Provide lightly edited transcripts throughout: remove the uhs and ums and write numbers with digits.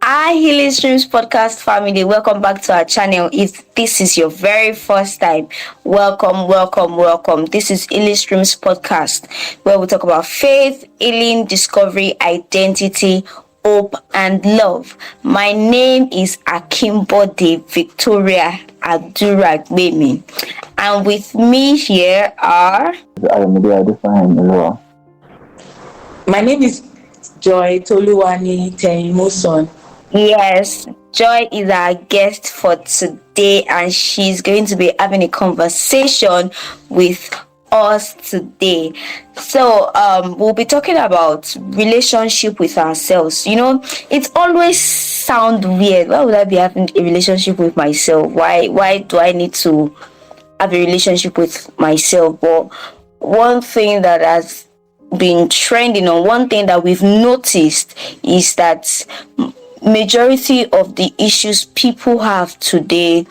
Hi, Healing Streams podcast family. Welcome back to our channel. If this is your very first time, welcome. This is Healing Streams podcast where we talk about faith, healing, discovery, identity, hope, and love. My name is Akimbode Victoria Aduragbemi, and with me here are. My name is Joy Toluwani Teimoson. Yes, Joy is our guest for today, and she's going to be having a conversation with us today. So, we'll be talking about relationship with ourselves. It always sounds weird. Why would I be having a relationship with myself? Why do I need to have a relationship with myself? But one thing that has been trending, or one thing that we've noticed, is that majority of the issues people have today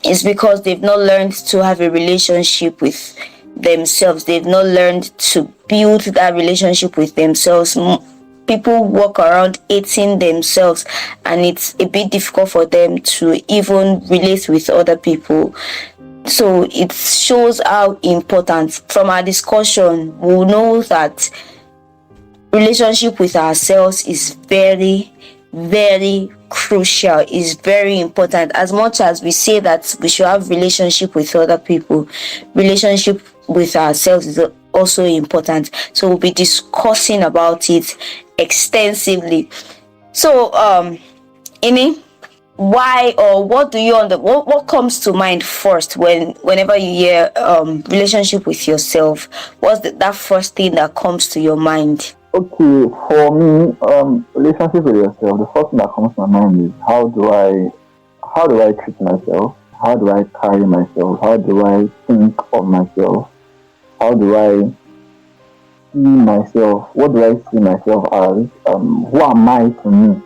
is because they've not learned to have a relationship with themselves. They've not learned to build that relationship with themselves. People walk around hating themselves, and it's a bit difficult for them to even relate with other people. So it shows how important. From our discussion, we'll know that relationship with ourselves is very crucial, is very important. As much as we say that we should have relationship with other people, relationship with ourselves is also important. So we'll be discussing about it extensively. So Ini, why, or what do you what comes to mind first whenever you hear relationship with yourself? What's that first thing that comes to your mind? Okay, for me, relationship with yourself, the first thing that comes to my mind is how do I treat myself? How do I carry myself? How do I think of myself? How do I see myself? What do I see myself as? Who am I to me?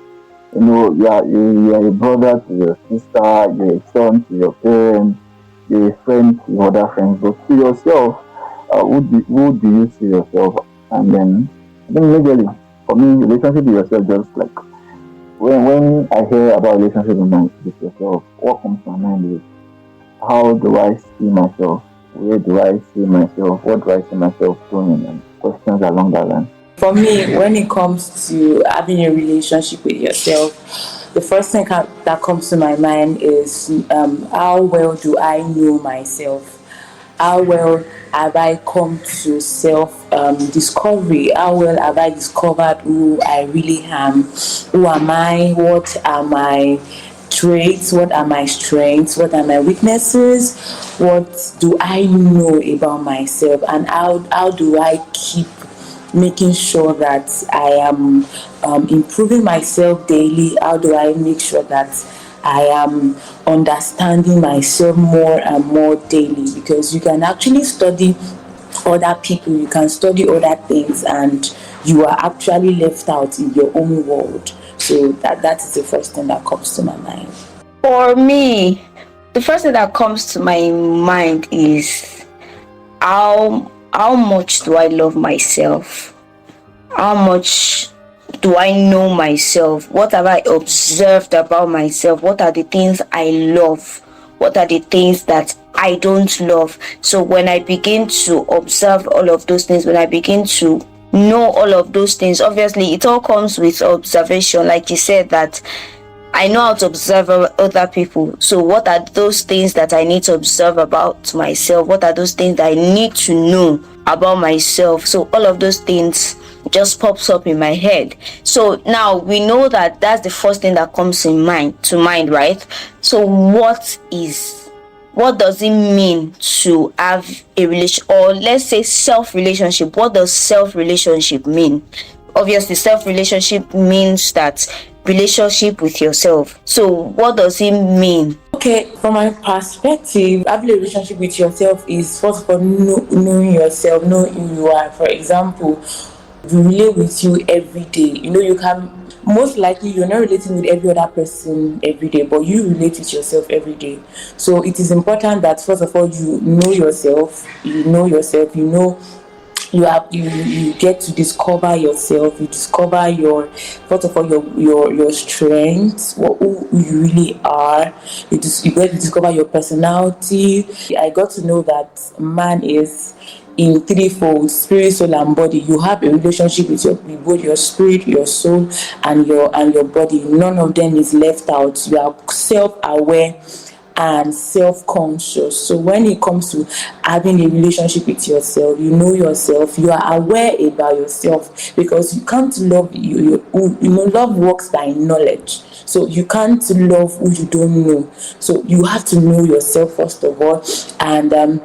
You're a brother to your sister, you're a son to your parents, you're a friend to your other friends. But to yourself, who do you see yourself? And then majorly, for me, relationship with yourself, just like when I hear about relationship with yourself, what comes to my mind is how do I see myself? Where do I see myself? What do I see myself doing? And questions along that line. For me, when it comes to having a relationship with yourself, the first thing that comes to my mind is how well do I know myself? How well have I come to self-discovery? How well have I discovered who I really am? Who am I? What are my traits? What are my strengths? What are my weaknesses? What do I know about myself? And how do I keep making sure that I am improving myself daily? How do I make sure that I am understanding myself more and more daily? Because you can actually study other people, you can study other things, and you are actually left out in your own world. So that is the first thing that comes to my mind. For me, the first thing that comes to my mind is how much do I love myself? How much do I know myself? What have I observed about myself? What are the things I love? What are the things that I don't love? So when I begin to observe all of those things, when I begin to know all of those things, obviously it all comes with observation. Like you said, that I know how to observe other people. So what are those things that I need to observe about myself? What are those things that I need to know about myself? So all of those things just pops up in my head. So now we know that that's the first thing that comes to mind, right? So what does it mean to have a relation, or let's say self-relationship? What does self-relationship mean? Obviously, self-relationship means that relationship with yourself. So what does it mean? Okay, from my perspective, having a relationship with yourself is first of all knowing yourself, knowing who you are. For example, you relate with you every day. You can most likely you're not relating with every other person every day, but you relate with yourself every day. So it is important that first of all you know yourself, you know you get to discover yourself. You discover your, first of all, your strengths, who you really are. You get to discover your personality. I got to know that man is in threefold: spirit, soul, and body. You have a relationship with both your spirit, your soul, and your body. None of them is left out. You are self-aware and self-conscious. So when it comes to having a relationship with yourself, you know yourself, you are aware about yourself, because you can't love love works by knowledge. So you can't love who you don't know. So you have to know yourself first of all, and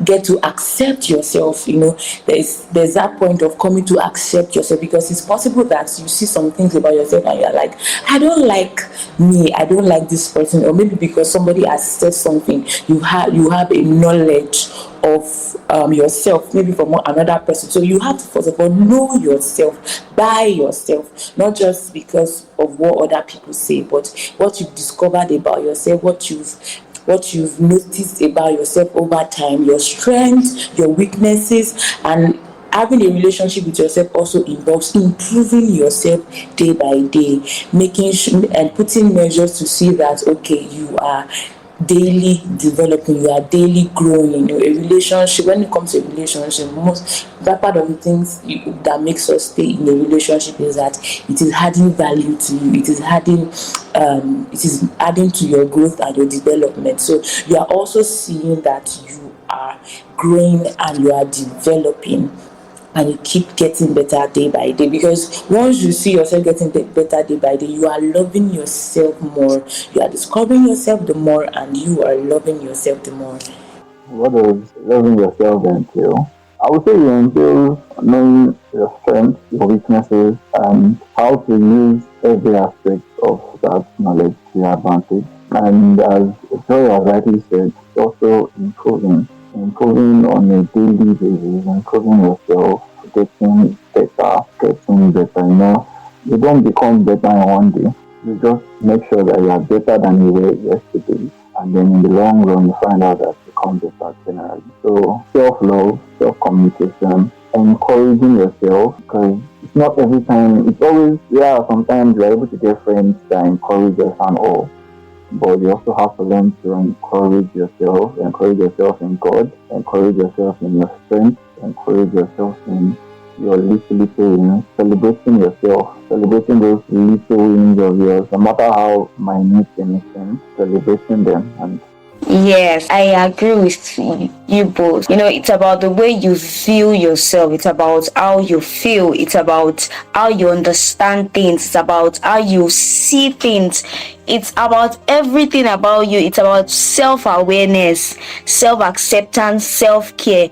get to accept yourself. There's that point of coming to accept yourself, because it's possible that you see some things about yourself and you're like, I don't like me, I don't like this person. Or maybe because somebody has said something, you have a knowledge of yourself, maybe from another person. So you have to first of all know yourself by yourself, not just because of what other people say, but what you've discovered about yourself, what you've noticed about yourself over time, your strengths, your weaknesses. And having a relationship with yourself also involves improving yourself day by day, making sure and putting measures to see that, okay, you are daily developing, you are daily growing. A relationship, when it comes to a relationship, most that part of the things that makes us stay in a relationship is that it is adding value to you, it is adding to your growth and your development. So you are also seeing that you are growing and you are developing, and you keep getting better day by day. Because once you see yourself getting better day by day, you are loving yourself more, you are discovering yourself the more, and you are loving yourself the more. What does loving yourself entail? I would say it entails knowing your strengths, your weaknesses, and how to use every aspect of that knowledge to your advantage. And as Joy has rightly said, it's also improving on a daily basis, improving yourself, getting better. You don't become better in one day. You just make sure that you are better than you were yesterday, and then in the long run, you find out that you become better generally. So self-love, self-communication, encouraging yourself, because it's not every time. It's always, yeah. Sometimes you're able to get friends that encourage us and all, but you also have to learn to encourage yourself in God, encourage yourself in your strength, encourage yourself in your little wins, celebrating yourself, celebrating those little wins of yours, no matter how minute anything, celebrating them. And Yes, I agree with you both. It's about the way you feel yourself. It's about how you feel. It's about how you understand things. It's about how you see things. It's about everything about you. It's about self-awareness, self-acceptance, self-care.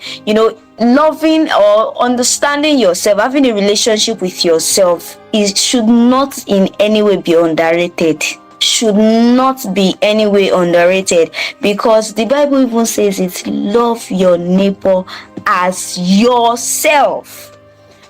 Loving or understanding yourself, having a relationship with yourself, should not in any way be underrated. Should not be any way underrated, because the Bible even says it: love your neighbor as yourself.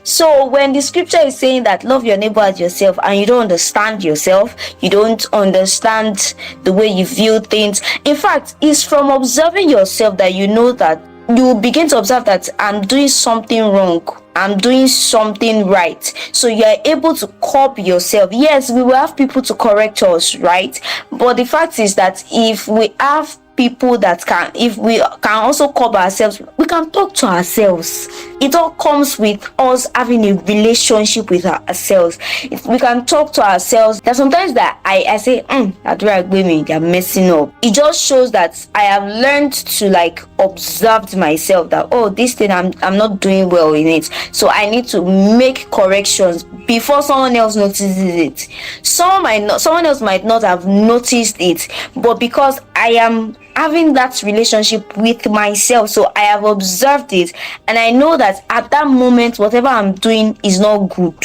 So when the scripture is saying that love your neighbor as yourself, and you don't understand yourself, you don't understand the way you view things, in fact, it's from observing yourself that you know that you begin to observe that I'm doing something wrong, I'm doing something right. So you are able to curb yourself. Yes, we will have people to correct us, right? But the fact is that if we have people if we can also curb ourselves, we can talk to ourselves. It all comes with us having a relationship with ourselves. If we can talk to ourselves, there's sometimes that I say, that way women, they're messing up. It just shows that I have learned to observe myself, that this thing I'm not doing well in it, so I need to make corrections before someone else notices it. Someone else might not have noticed it, but because I am having that relationship with myself, so I have observed it, and I know that at that moment whatever I'm doing is not good,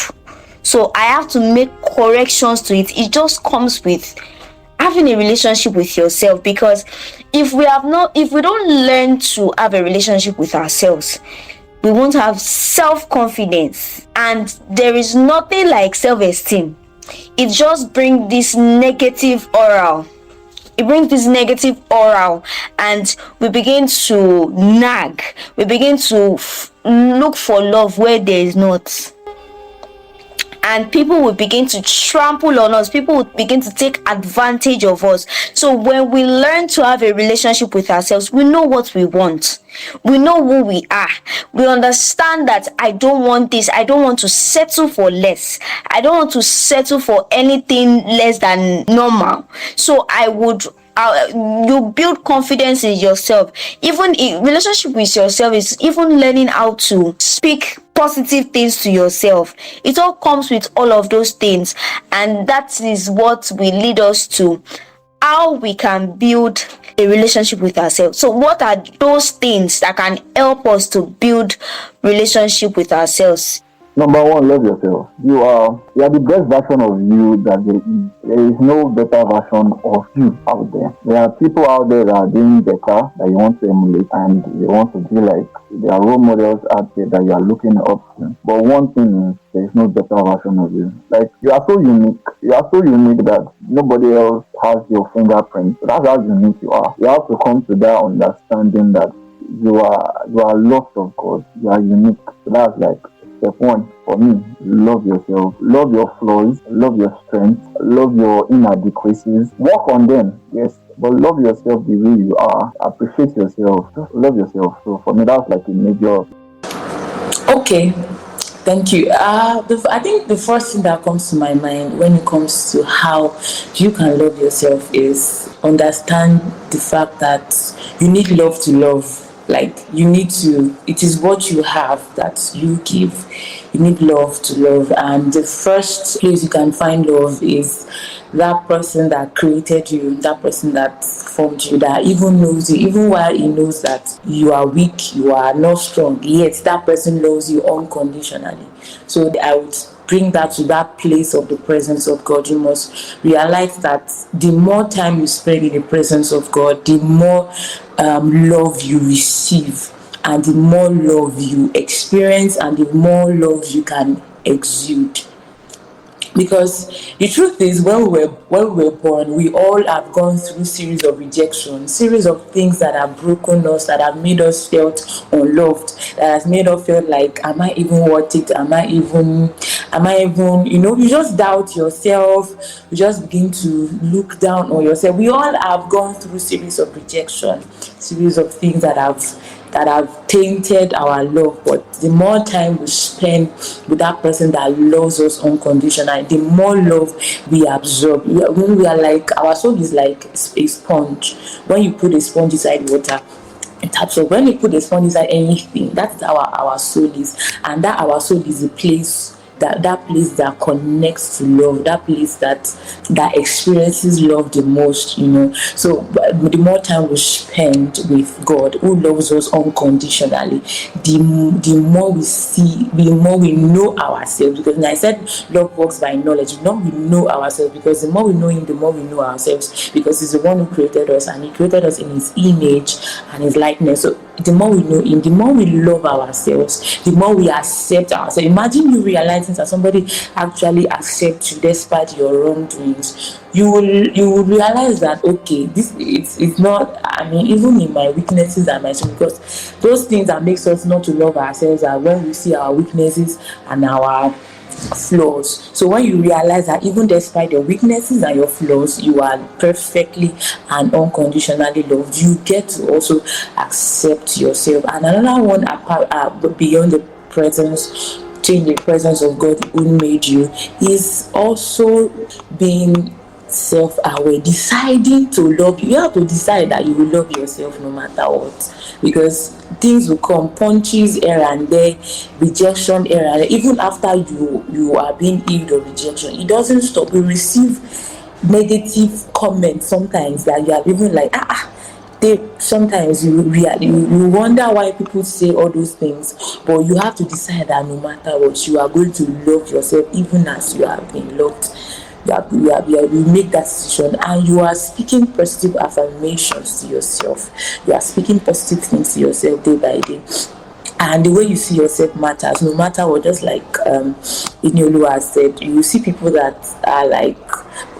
so I have to make corrections to it. It just comes with having a relationship with yourself, because if we don't learn to have a relationship with ourselves, we won't have self-confidence, and there is nothing like self-esteem. It just brings this negative aura. And we begin to nag. We begin to look for love where there is not, and people will begin to trample on us. People will begin to take advantage of us. So when we learn to have a relationship with ourselves, we know what we want, we know who we are, we understand that I don't want this, I don't want to settle for less, I don't want to settle for anything less than normal. So you build confidence in yourself. Even in relationship with yourself is even learning how to speak positive things to yourself. It all comes with all of those things, and that is what will lead us to how we can build a relationship with ourselves. So what are those things that can help us to build relationship with ourselves? Number one, love yourself. You are the best version of you that there is. There is no better version of you out there. There are people out there that are doing better that you want to emulate, and you want to be like. There are role models out there that you are looking up to. But one thing is, there is no better version of you. Like, you are so unique. You are so unique that nobody else has your fingerprint. So that's how unique you are. You have to come to that understanding that you are loved of God. You are unique. So that's like step one for me. Love yourself. Love your flaws. Love your strengths. Love your inadequacies. Work on them. Yes. But love yourself the way you are. Appreciate yourself. Just love yourself. So for me, that's like a major. Okay, thank you. I think the first thing that comes to my mind when it comes to how you can love yourself is understand the fact that you need love to love. Like, you need to, it is what you have that you give. You need love to love, and the first place you can find love is that person that created you, that person that formed you, that even knows you, even while he knows that you are weak, you are not strong, yet that person loves you unconditionally. So I would bring that to that place of the presence of God. You must realize that the more time you spend in the presence of God, the more love you receive, and the more love you experience, and the more love you can exude. Because the truth is, when we were born, we all have gone through series of rejection, series of things that have broken us, that have made us felt unloved, that has made us feel like, am I even worth it? Am I even, you just doubt yourself, you just begin to look down on yourself. We all have gone through series of rejection, series of things that have tainted our love. But the more time we spend with that person that loves us unconditionally, the more love we absorb. When we are like, our soul is like a sponge. When you put a sponge inside water, it absorbs. When you put a sponge inside anything, that's how our soul is. And that our soul is a place, that place that connects to love, that place that experiences love the most. So the more time we spend with God, who loves us unconditionally, the more we see, the more we know ourselves. Because when I said love works by knowledge, the more we know ourselves, because the more we know him, the more we know ourselves, because he's the one who created us, and he created us in his image and his likeness. So the more we know him, the more we love ourselves, the more we accept ourselves. Imagine you realizing that somebody actually accepts you despite your wrongdoings. You will realize that, okay, it's not, even in my weaknesses and my sin, because those things that makes us not to love ourselves are when we see our weaknesses and our flaws. So when you realize that even despite your weaknesses and your flaws, you are perfectly and unconditionally loved, you get to also accept yourself. And another one, apart beyond the presence, in the presence of God who made you, is also being self-aware, deciding to love you. You have to decide that you will love yourself no matter what, because things will come, punches here and there, rejection here and there. Even after you are being healed of rejection, it doesn't stop. You receive negative comments sometimes that you are even like, sometimes you wonder why people say all those things. But you have to decide that no matter what, you are going to love yourself even as you have been loved. You make that decision, and you are speaking positive affirmations to yourself. You are speaking positive things to yourself day by day. And the way you see yourself matters, no matter what. Just like Inyolu has said, you see people that are like,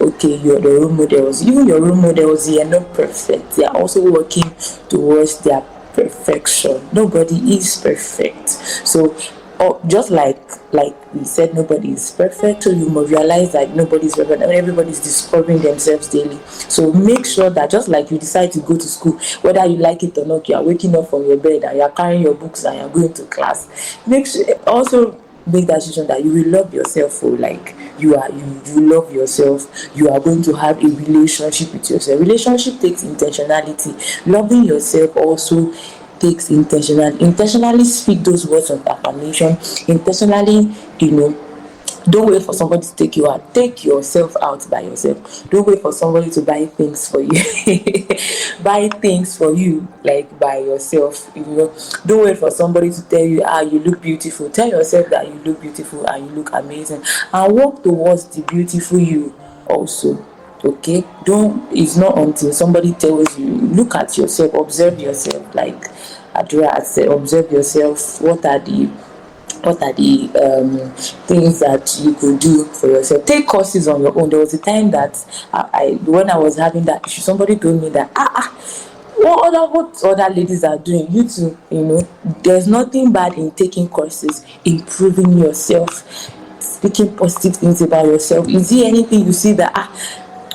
okay, you're the role models. Even your role models, they are not perfect. They are also working towards their perfection. Nobody is perfect. So, just like we said, nobody is perfect. So you must realize that nobody is perfect and everybody's discovering themselves daily. So make sure that just like you decide to go to school, whether you like it or not, you are waking up from your bed and you are carrying your books and you are going to class. Make sure also make that decision that you will love yourself for like you love yourself. You are going to have a relationship with yourself. Relationship takes intentionality. Loving yourself also takes intentionally speak those words of affirmation. Intentionally, don't wait for somebody to take you out. Take yourself out by yourself. Don't wait for somebody to buy things for you. Buy things for you, like by yourself. Don't wait for somebody to tell you, you look beautiful. Tell yourself that you look beautiful and you look amazing. And work towards the beautiful you also. Okay? It's not until somebody tells you, look at yourself, observe yourself, like Adria had said, observe yourself. What are the things that you could do for yourself? Take courses on your own. There was a time that when I was having that issue, somebody told me that what other ladies are doing, you too. There's nothing bad in taking courses, improving yourself, speaking positive things about yourself. Is there anything you see that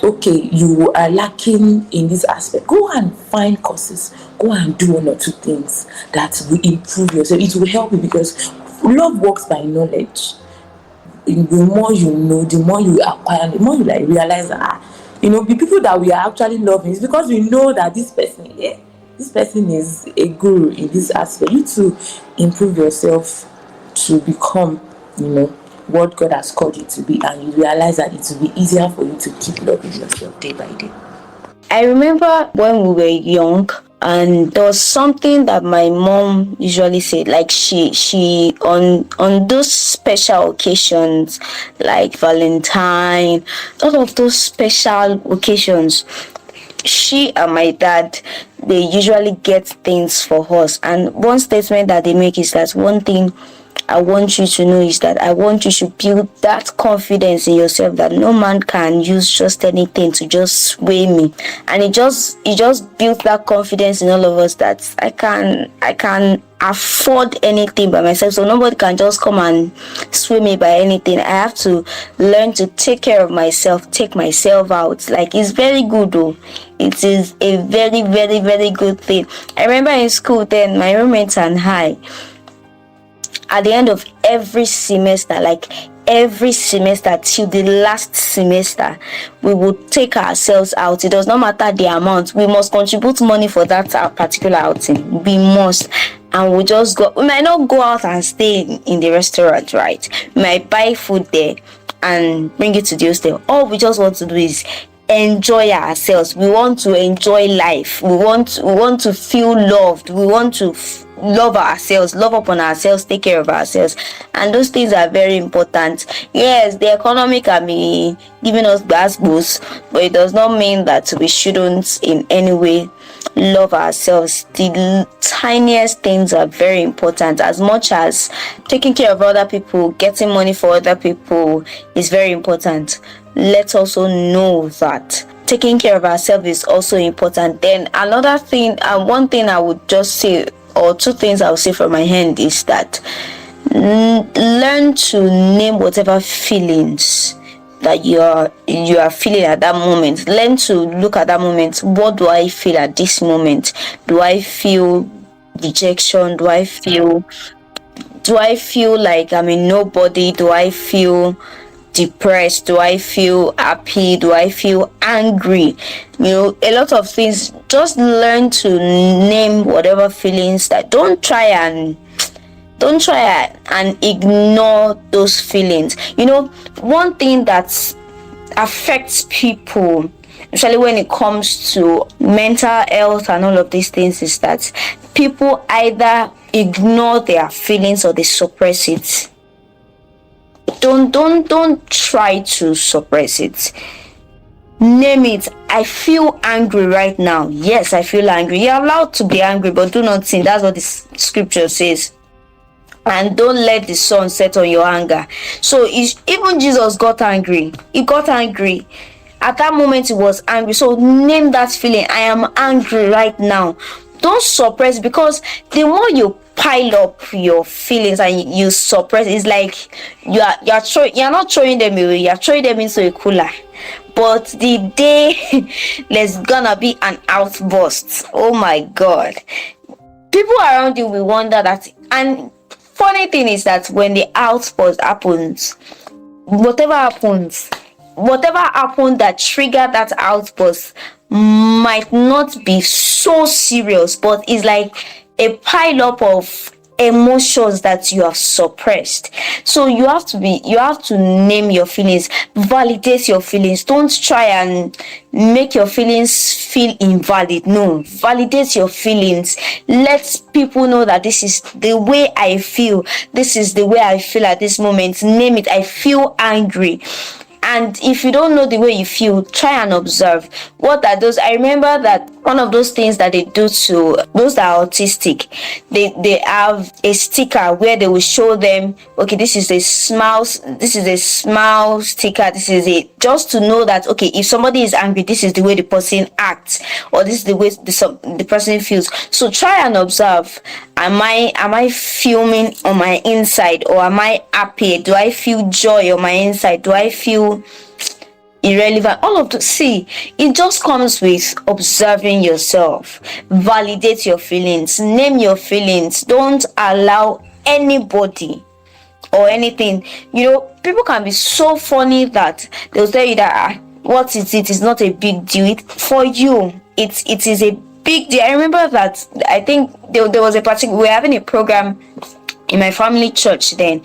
okay, you are lacking in this aspect? Go and find courses. Go and do one or two things that will improve yourself. It will help you because love works by knowledge. The more you know, the more you acquire, the more you realize that the people that we are actually loving is because we know that this person is a guru in this aspect. You to improve yourself to become what God has called you to be, and you realize that it will be easier for you to keep loving yourself day by day. I remember when we were young, and there was something that my mom usually said, like she on those special occasions like Valentine, all of those special occasions, she and my dad, they usually get things for us. And one statement that they make is that one thing I want you to know is that I want you to build that confidence in yourself that no man can use just anything to just sway me. And it just built that confidence in all of us that I can afford anything by myself. So nobody can just come and sway me by anything. I have to learn to take care of myself, take myself out. Like, it's very good though. It is a very, very, very good thing. I remember in school then, my roommates and I, at the end of every semester till the last semester, we would take ourselves out. It does not matter the amount. We must contribute money for that particular outing. We must. And we just go. We might not go out and stay in the restaurant, right? We might buy food there and bring it to the hostel. All we just want to do is enjoy ourselves. We want to enjoy life. We want to feel loved. We want to love ourselves, love upon ourselves, take care of ourselves, and those things are very important. Yes, the economy can be giving us gas boost, but it does not mean that we shouldn't in any way love ourselves. The tiniest things are very important. As much as taking care of other people, getting money for other people is very important, let's also know that taking care of ourselves is also important. Then another thing, one thing I would just say, or two things I would say from my hand, is that learn to name whatever feelings that you are feeling at that moment. Learn to look at that moment. What do I feel at this moment? Do I feel rejection? Do I feel like I'm a nobody? Do I feel depressed? Do I feel happy? Do I feel angry? A lot of things. Just learn to name whatever feelings. That don't try and ignore those feelings. One thing that affects people, especially when it comes to mental health and all of these things, is that people either ignore their feelings or they suppress it. Don't try to suppress it. Name it. I feel angry right now. Yes, I feel angry. You're allowed to be angry, but do not sin. That's what the scripture says. And don't let the sun set on your anger. So even Jesus got angry. He got angry. At that moment he was angry. So name that feeling. I am angry right now. don't suppress, because the more you pile up your feelings and you suppress, it's like you're not throwing them away, you're throwing them into a cooler. But the day there's gonna be an outburst, oh my god, people around you will wonder that. And funny thing is that when the outburst happens, whatever happened that triggered that outburst might not be so serious, but it's like a pile up of emotions that you have suppressed. So you have to name your feelings, validate your feelings. Don't try and make your feelings feel invalid. No, validate your feelings. Let people know that this is the way I feel, this is the way I feel at this moment. Name it. I feel angry. And if you don't know the way you feel, try and observe. What are those? I remember that one of those things that they do to those that are autistic, they have a sticker where they will show them, okay, this is a smile sticker, this is it, just to know that, okay, if somebody is angry, this is the way the person acts, or this is the way the person feels. So try and observe. Am I fuming on my inside, or am I happy? Do I feel joy on my inside? Do I feel irrelevant? All of the see, it just comes with observing yourself. Validate your feelings, name your feelings. Don't allow anybody or anything. People can be so funny that they'll tell you that what is it? It's not a big deal. For you, it is a big deal. I remember that I think there was a particular, we were having a program in my family church then,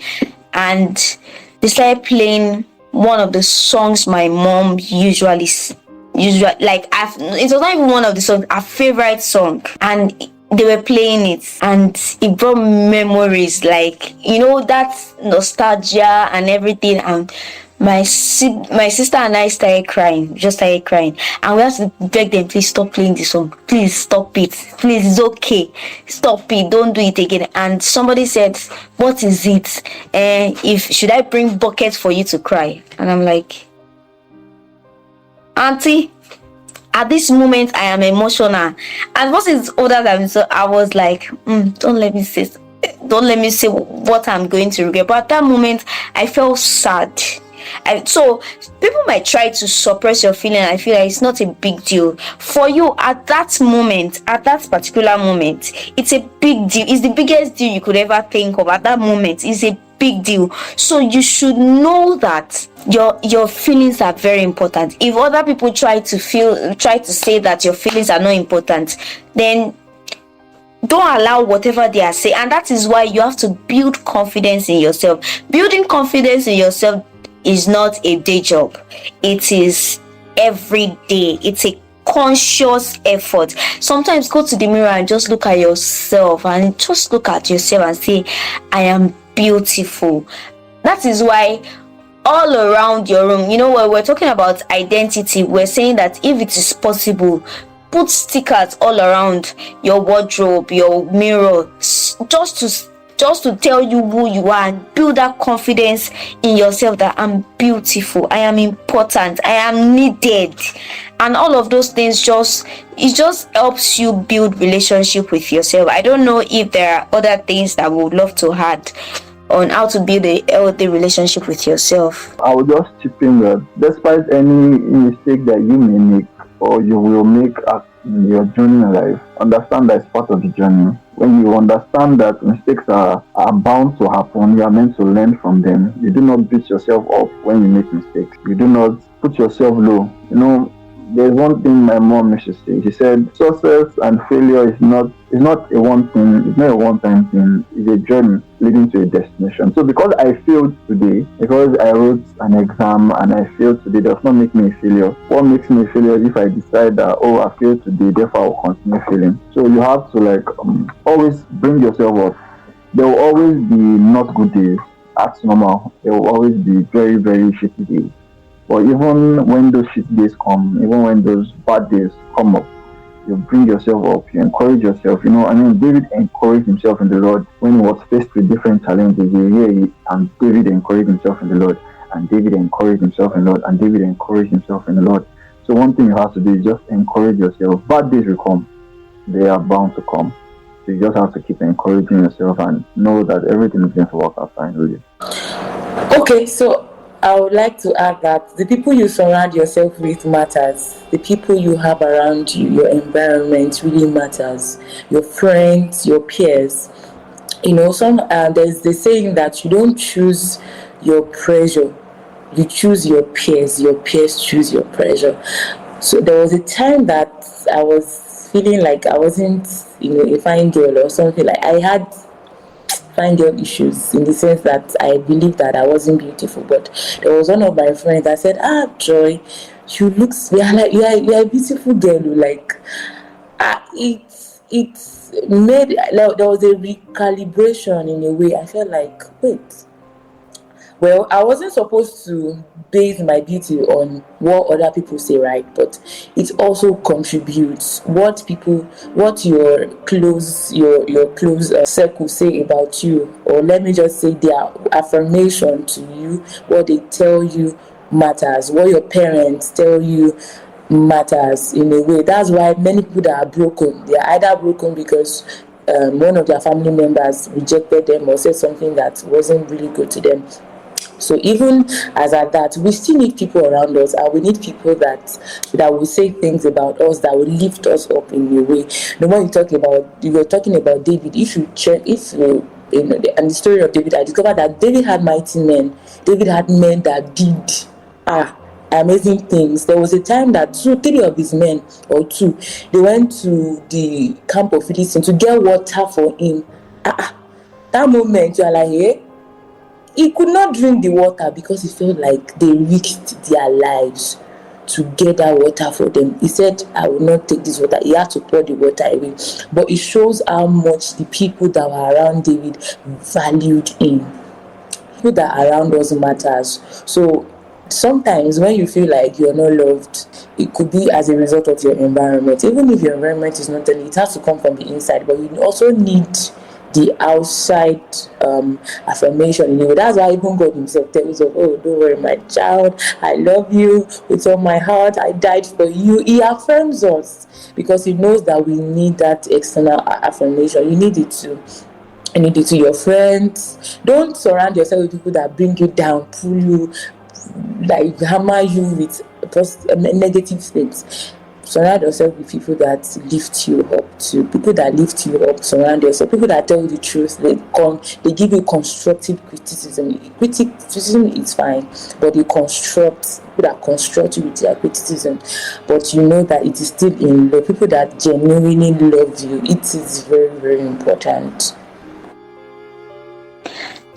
and they started playing one of the songs my mom usually like. It was not even one of the songs, her favorite song, and they were playing it, and it brought memories, like that nostalgia and everything. And my sister and I started crying, and we had to beg them, please stop playing the song, please stop it, please, it's okay, stop it, don't do it again. And somebody said, what is it? Should I bring buckets for you to cry? And I'm like, auntie, at this moment I am emotional, and what is older than me, so I was like, don't let me say what I'm going to regret. But at that moment I felt sad. And so people might try to suppress your feeling. I feel like it's not a big deal for you at that moment, at that particular moment. It's a big deal. It's the biggest deal you could ever think of. At that moment, it's a big deal. So you should know that your feelings are very important. If other people try to say that your feelings are not important, then don't allow whatever they are saying. And that is why you have to build confidence in yourself. Building confidence in yourself is not a day job. It is every day. It's a conscious effort. Sometimes go to the mirror and just look at yourself, and just look at yourself and say, I am beautiful. That is why all around your room, when we're talking about identity, we're saying that if it is possible, put stickers all around your wardrobe, your mirror, just to tell you who you are, and build that confidence in yourself that I'm beautiful, I am important, I am needed. And all of those things just helps you build relationship with yourself. I don't know if there are other things that we would love to add on how to build a healthy relationship with yourself. I would just chip in that despite any mistake that you may make or you will make in your journey in life, understand that it's part of the journey. When you understand that mistakes are bound to happen, you are meant to learn from them. You do not beat yourself up when you make mistakes. You do not put yourself low. There's one thing my mom used to say. She said, success and failure is not a one thing. It's not a one-time thing. It's a journey leading to a destination. So because I failed today, because I wrote an exam and I failed today, does not make me a failure. What makes me a failure is if I decide that, I failed today, therefore I will continue failing. So you have to always bring yourself up. There will always be not good days. That's normal. There will always be very, very shitty days. But even when those shit days come, even when those bad days come up, you bring yourself up, you encourage yourself. David encouraged himself in the Lord when he was faced with different challenges. And David encouraged himself in the Lord, and David encouraged himself in the Lord, and David encouraged himself in the Lord. So one thing you have to do is just encourage yourself. Bad days will come. they are bound to come. You just have to keep encouraging yourself and know that everything is going to work out fine, really. Okay, so I would like to add that the people you surround yourself with matters. The people you have around you, your environment really matters. Your friends, your peers. There's the saying that you don't choose your pressure, you choose your peers. Your peers choose your pressure. So there was a time that I was feeling like I wasn't, a fine girl or something. Like I had fine girl issues in the sense that I believed that I wasn't beautiful. But there was one of my friends that said, Joy, you look, you are a beautiful girl. Like, it's made, like, there was a recalibration in a way. I felt like, wait, well, I wasn't supposed to base my beauty on what other people say, right? But it also contributes what your close circle say about you, or let me just say their affirmation to you, what they tell you matters, what your parents tell you matters in a way. That's why many people that are broken, they are either broken because one of their family members rejected them or said something that wasn't really good to them. So even as at that, we still need people around us, and we need people that will say things about us that will lift us up in a way. The one you were talking about David. If you check, if you and the story of David, I discovered that David had mighty men. David had men that did amazing things. There was a time that three of his men or two, they went to the camp of Philistines to get water for him. That moment you are like, hey. He could not drink the water because he felt like they risked their lives to get that water for them. He said, I will not take this water. He had to pour the water away. But it shows how much the people that were around David valued him. People that are around us matters. So sometimes when you feel like you're not loved, it could be as a result of your environment. Even if your environment is not telling, it has to come from the inside. But you also need the outside affirmation. That's why even God himself tells us, oh, don't worry, my child, I love you with all my heart, I died for you. He affirms us because he knows that we need that external affirmation. You need it too. You need it to your friends. Don't surround yourself with people that bring you down, pull you, like hammer you with negative things. Surround yourself with people that lift you up too. People that lift you up, surround yourself. People that tell you the truth. They give you constructive criticism. Criticism is fine, but they construct. People that construct you with their criticism, but you know that it is still in love. People that genuinely love you. It is very, very important.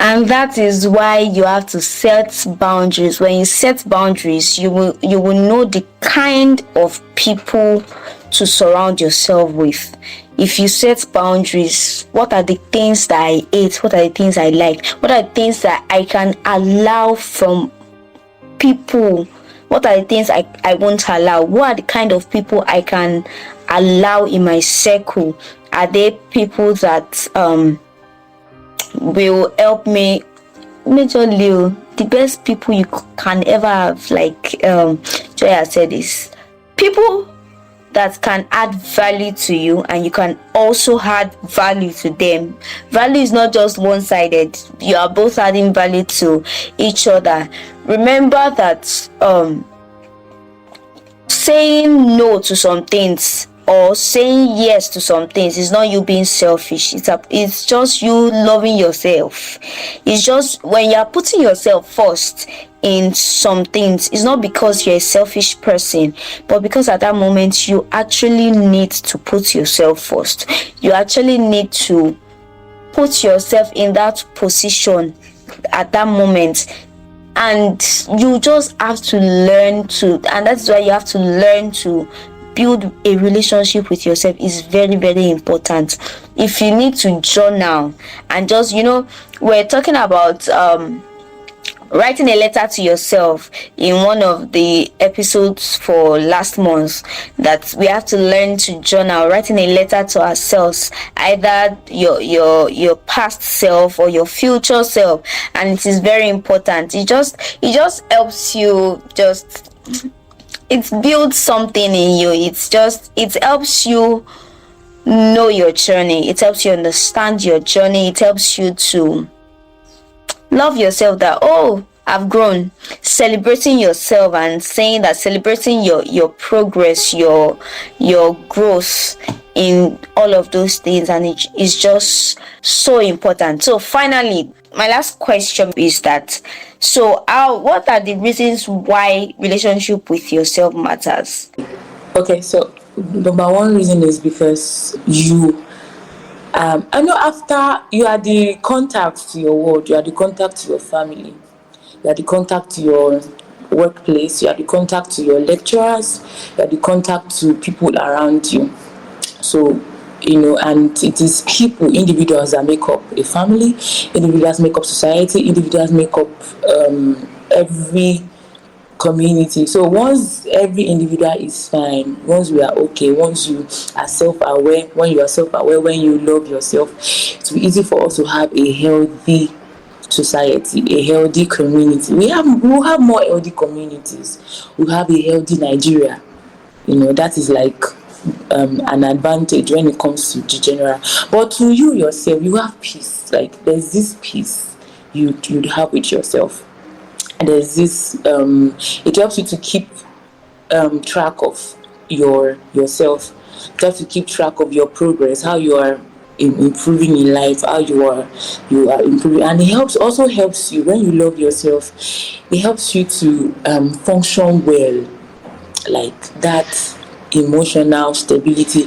And that is why you have to set boundaries. When you set boundaries, you will know the kind of people to surround yourself with. If you set boundaries, what are the things that I hate? What are the things I like? What are the things that I can allow from people? What are the things I won't allow? What are the kind of people I can allow in my circle? Are they people that will help me? Majorly, the best people you can ever have, like Joy has said, is people that can add value to you, and you can also add value to them. Value is not just one-sided. You are both adding value to each other. Remember that saying no to some things or saying yes to some things is not you being selfish. It's just you loving yourself. It's just when you're putting yourself first in some things, it's not because you're a selfish person, but because at that moment you actually need to put yourself first. You actually need to put yourself in that position at that moment, and you just have to learn to, and that's why you have to learn to build a relationship with yourself. Is very, very important. If you need to journal and just, we're talking about writing a letter to yourself in one of the episodes for last month, that we have to learn to journal, writing a letter to ourselves, either your past self or your future self. And it is very important. It just helps you, it builds something in you. It helps you know your journey. It helps you understand your journey. It helps you to love yourself, that oh, I've grown. Celebrating yourself and saying that, celebrating your progress, your growth in all of those things, and it is just so important. So finally, my last question is that, so how, what are the reasons why relationship with yourself matters? Okay, so number one reason is because I know after you are the contact to your world, you are the contact to your family, you are the contact to your workplace, you are the contact to your lecturers, you are the contact to people around you. So, and it is people, individuals that make up a family, individuals make up society, individuals make up every community. So once every individual is fine, once we are okay, once you are self-aware, when you are self-aware, when you love yourself, it will be easy for us to have a healthy society, a healthy community. We'll have more healthy communities. We'll have a healthy Nigeria. That is like an advantage when it comes to the general. But to you yourself, you have peace. Like there's this peace you'd have with yourself. And there's this it helps you to keep track of yourself. It helps you keep track of your progress, how you are improving in life, how you are improving. And it also helps you when you love yourself. It helps you to function well, like that emotional stability.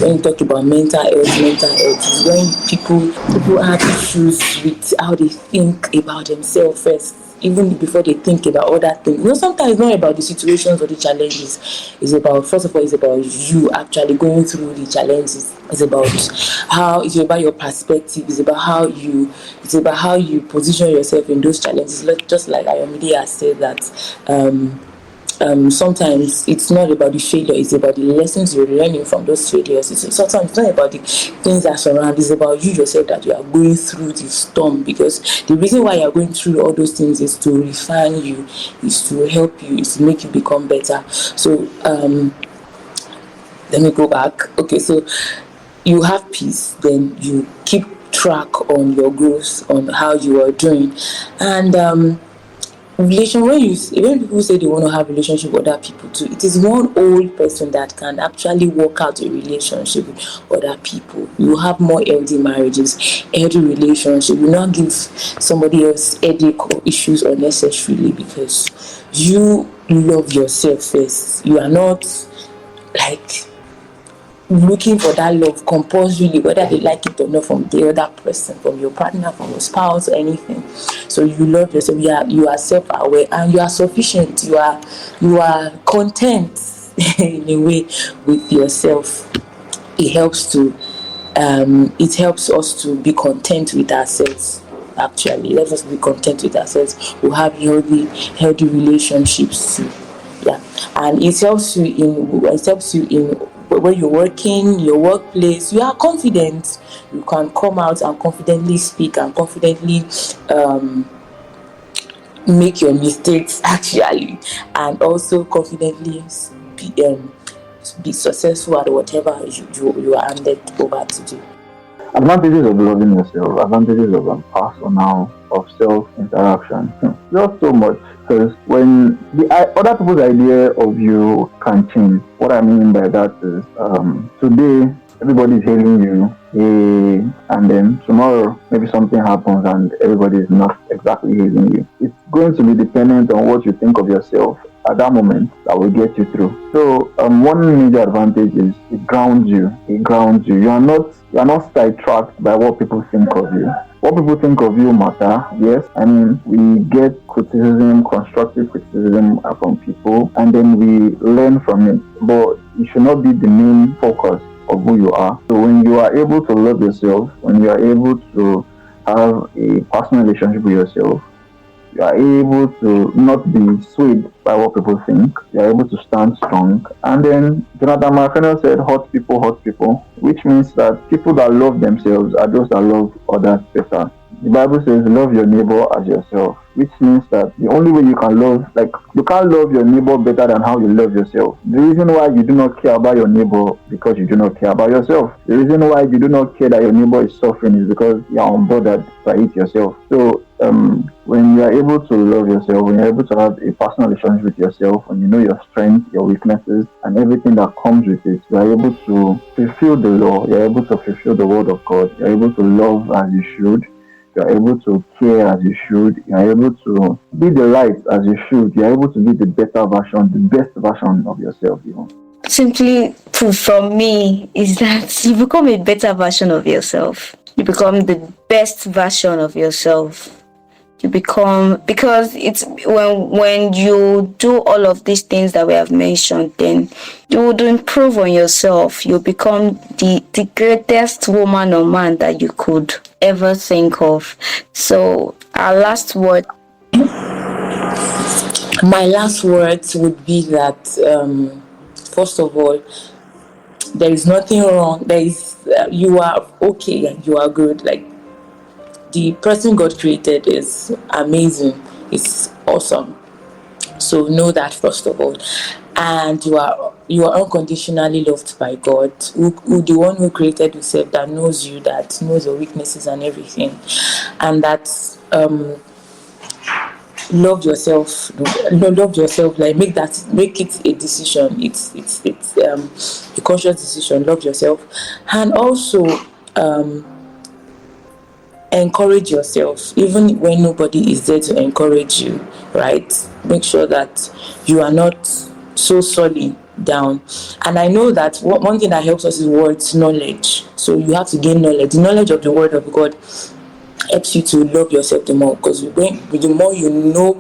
When you talk about mental health is when people have issues with how they think about themselves first, even before they think about other things. Sometimes it's not about the situations or the challenges. It's about, first of all, it's about you actually going through the challenges. It's about your perspective. It's about how you position yourself in those challenges. Just like Ayomide has said that sometimes it's not about the failure, it's about the lessons you're learning from those failures. Sometimes it's not about the things that surround, it's about you yourself, that you are going through the storm, because the reason why you're going through all those things is to refine you, is to help you, is to make you become better. So let me go back. Okay, so you have peace, then you keep track on your growth, on how you are doing. And when people say they want to have relationship with other people too, it is one old person that can actually work out a relationship with other people. You have more healthy marriages, healthy relationship. You not give somebody else headache or issues unnecessarily, because you love yourself first. You are not like looking for that love compulsorily, whether they like it or not, from the other person, from your partner, from your spouse, or anything. So you love yourself. You are self-aware, and you are sufficient. You are content in a way with yourself. It helps us to be content with ourselves. Actually, let us be content with ourselves. We have healthy relationships too. Yeah, and it helps you in when you're working, your workplace. You are confident. You can come out and confidently speak, and confidently make your mistakes actually, and also confidently be successful at whatever you are handed over to do. Advantages of loving yourself, advantages of personal, of self interaction. Just so much, because when other people's idea of you can change. What I mean by that is, today everybody is hailing you, hey, and then tomorrow maybe something happens and everybody is not exactly hailing you. It's going to be dependent on what you think of yourself at that moment that will get you through. So one major advantage is it grounds you. It grounds you. You are not sidetracked by what people think of you. What people think of you matter, yes. I mean, we get criticism, constructive criticism from people, and then we learn from it. But it should not be the main focus of who you are. So when you are able to love yourself, when you are able to have a personal relationship with yourself, you are able to not be swayed by what people think. You are able to stand strong. And then Jonathan McReynolds said, hurt people, which means that people that love themselves are those that love others better The Bible says, love your neighbor as yourself, which means that the only way you can love, like, you can't love your neighbor better than how you love yourself. The reason why you do not care about your neighbor because you do not care about yourself. The reason why you do not care that your neighbor is suffering is because you are unbothered by it yourself. So, when you are able to love yourself, when you're able to have a personal relationship with yourself, when you know your strengths, your weaknesses, and everything that comes with it, you are able to fulfill the law, you're able to fulfill the word of God, you're able to love as you should, you're able to care as you should, you're able to be the light as you should, you're able to be the better version, the best version of yourself, even. Simply put, from me, is that you become a better version of yourself. You become the best version of yourself. You become, because it's when you do all of these things that we have mentioned, then you would improve on yourself. You become the greatest woman or man that you could ever think of. So our last word. My last words would be that, first of all, there is nothing wrong. There is, you are okay and you are good. Like, the person God created is amazing. It's awesome. So know that, first of all, and you are unconditionally loved by God, who the one who created yourself, that knows you, that knows your weaknesses and everything, and that love yourself. Love yourself. Like, make it a decision. It's a conscious decision. Love yourself, and also encourage yourself even when nobody is there to encourage you, right? Make sure that you are not so solely down. And I know that one thing that helps us is words, knowledge. So you have to gain knowledge. The knowledge of the word of God helps you to love yourself the more, because the more you know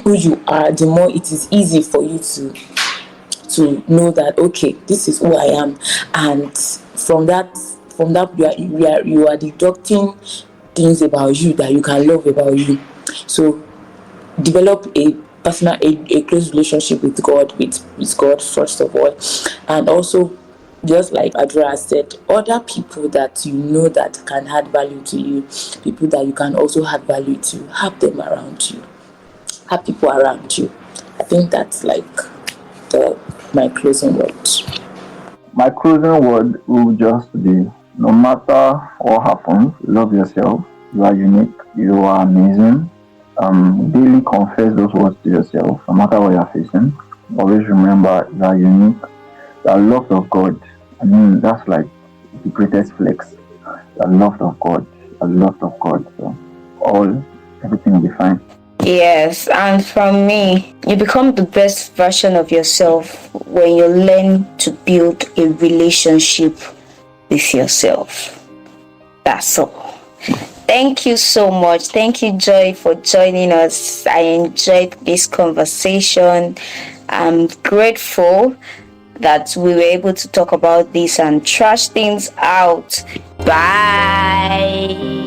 who you are, the more it is easy for you to know that, okay, this is who I am. And from that you are deducting things about you that you can love about you. So develop a personal, a close relationship with God, with God, first of all. And also, just like Adra said, other people that you know that can add value to you, people that you can also add value to, have them around you, have people around you. I think that's like my closing words. My closing word will just be, no matter what happens, love yourself. You are unique. You are amazing. Daily confess those words to yourself, no matter what you're facing. Always remember you are unique. You are loved of God. I mean, that's like the greatest flex. You are loved of God. You are loved of God. So everything will be fine. Yes, and from me, you become the best version of yourself when you learn to build a relationship with yourself. That's all. Thank you so much. Thank you, Joy, for joining us. I enjoyed this conversation. I'm grateful that we were able to talk about this and trash things out. Bye.